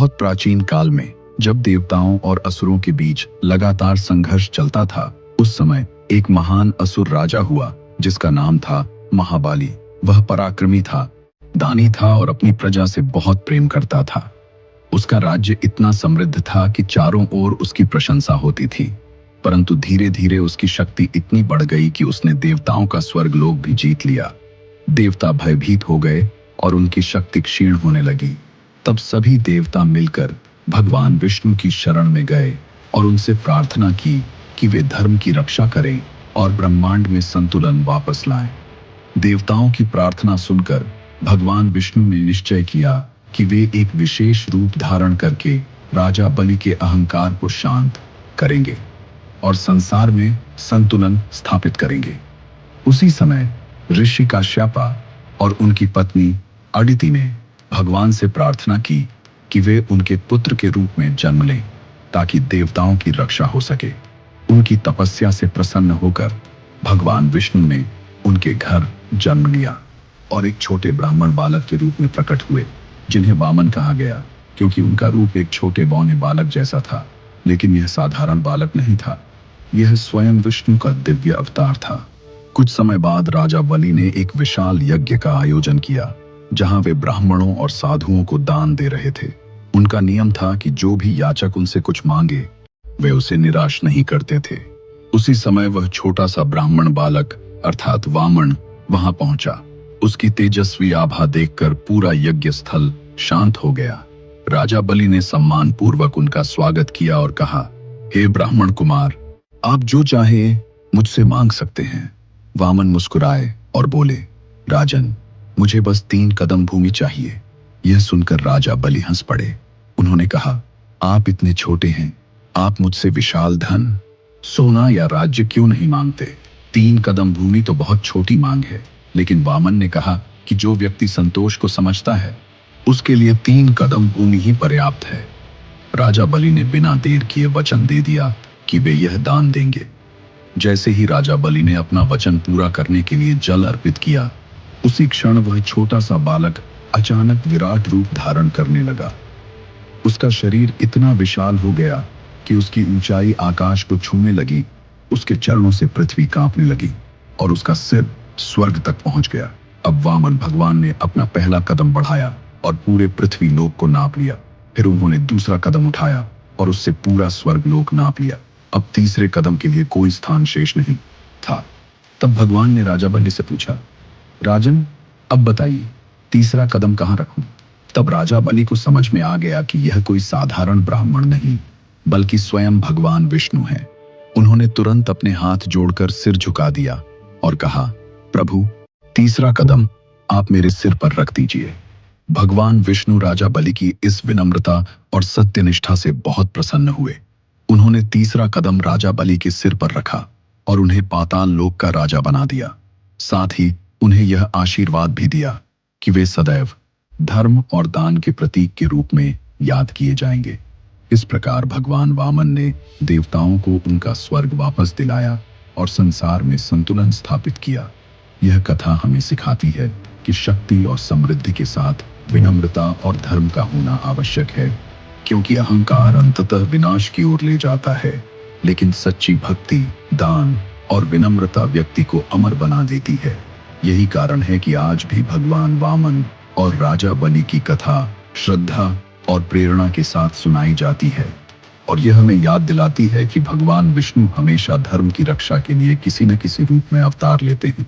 बहुत प्राचीन काल में जब देवताओं और असुरों के बीच लगातार संघर्ष चलता था, उस समय एक महान असुर राजा हुआ जिसका नाम था महाबाली। वह पराक्रमी था, दानी था और अपनी प्रजा से बहुत प्रेम करता था। उसका राज्य इतना समृद्ध था कि चारों ओर उसकी प्रशंसा होती थी। परंतु धीरे धीरे उसकी शक्ति इतनी बढ़ गई कि उसने देवताओं का स्वर्गलोक भी जीत लिया। देवता भयभीत हो गए और उनकी शक्ति क्षीण होने लगी। तब सभी देवता मिलकर भगवान विष्णु की शरण में गए और उनसे प्रार्थना की कि वे धर्म की रक्षा करें और ब्रह्मांड में संतुलन वापस लाएं। देवताओं की प्रार्थना सुनकर भगवान विष्णु ने निश्चय किया कि वे एक विशेष रूप धारण करके राजा बलि के अहंकार को शांत करेंगे और संसार में संतुलन स्थापित करेंगे। उसी समय ऋषि काश्यपा और उनकी पत्नी अदिति ने भगवान से प्रार्थना की कि वे उनके पुत्र के रूप में जन्म लें ताकि देवताओं की रक्षा हो सके। उनकी तपस्या से प्रसन्न होकर भगवान विष्णु ने उनके घर जन्म लिया और एक छोटे ब्राह्मण बालक के रूप में प्रकट हुए, जिन्हें वामन कहा गया क्योंकि उनका रूप एक छोटे बौने बालक जैसा था। लेकिन यह साधारण बालक नहीं था, यह स्वयं विष्णु का दिव्य अवतार था। कुछ समय बाद राजा बलि ने एक विशाल यज्ञ का आयोजन किया जहां वे ब्राह्मणों और साधुओं को दान दे रहे थे। उनका नियम था कि जो भी याचक उनसे कुछ मांगे वे उसे निराश नहीं करते थे। उसी समय वह छोटा सा ब्राह्मण बालक अर्थात वामन वहां पहुंचा। उसकी तेजस्वी आभा देखकर पूरा यज्ञ स्थल शांत हो गया। राजा बलि ने सम्मान पूर्वक उनका स्वागत किया और कहा, हे ब्राह्मण कुमार, आप जो चाहे मुझसे मांग सकते हैं। वामन मुस्कुराए और बोले, राजन, मुझे बस 3 कदम भूमि चाहिए। यह सुनकर राजा बलि हंस पड़े। उन्होंने कहा, आप इतने छोटे हैं, आप मुझसे विशाल धन, सोना या राज्य क्यों नहीं मांगते? 3 कदम भूमि तो बहुत छोटी मांग है। लेकिन वामन ने कहा कि जो व्यक्ति संतोष को समझता है उसके लिए 3 कदम भूमि ही पर्याप्त है। राजा बलि ने बिना देर किए वचन दे दिया कि वे यह दान देंगे। जैसे ही राजा बलि ने अपना वचन पूरा करने के लिए जल अर्पित किया, उसी क्षण वह छोटा सा बालक अचानक विराट रूप धारण करने लगा। उसका शरीर इतना विशाल हो गया कि उसकी ऊंचाई आकाश को छूने लगी। उसके चरणों से पृथ्वी कांपने लगी और उसका सिर स्वर्ग तक पहुंच गया। अब वामन भगवान ने अपना पहला कदम बढ़ाया और पूरे पृथ्वी लोक को नाप लिया। फिर उन्होंने दूसरा कदम उठाया और उससे पूरा स्वर्ग लोक नाप लिया। अब तीसरे कदम के लिए कोई स्थान शेष नहीं था। तब भगवान ने राजा बलि से पूछा, राजन, अब बताइए तीसरा कदम कहां रखूं? तब राजा बलि को समझ में आ गया कि यह कोई साधारण ब्राह्मण नहीं बल्कि स्वयं भगवान विष्णु है। उन्होंने तुरंत अपने हाथ जोड़कर सिर झुका दिया और कहा, प्रभु, तीसरा कदम आप मेरे सिर पर रख दीजिए। भगवान विष्णु राजा बलि की इस विनम्रता और सत्यनिष्ठा से बहुत प्रसन्न हुए। उन्होंने तीसरा कदम राजा बलि के सिर पर रखा और उन्हें पाताल लोक का राजा बना दिया। साथ ही उन्हें यह आशीर्वाद भी दिया कि वे सदैव धर्म और दान के प्रतीक के रूप में याद किए जाएंगे। इस प्रकार भगवान वामन ने देवताओं को उनका स्वर्ग वापस दिलाया और संसार में संतुलन स्थापित किया। यह कथा हमें सिखाती है कि शक्ति और समृद्धि के साथ विनम्रता और धर्म का होना आवश्यक है, क्योंकि अहंकार अंततः विनाश की ओर ले जाता है, लेकिन सच्ची भक्ति, दान और विनम्रता व्यक्ति को अमर बना देती है। यही कारण है कि आज भी भगवान वामन और राजा बलि की कथा श्रद्धा और प्रेरणा के साथ सुनाई जाती है और यह हमें याद दिलाती है कि भगवान विष्णु हमेशा धर्म की रक्षा के लिए किसी न किसी रूप में अवतार लेते हैं।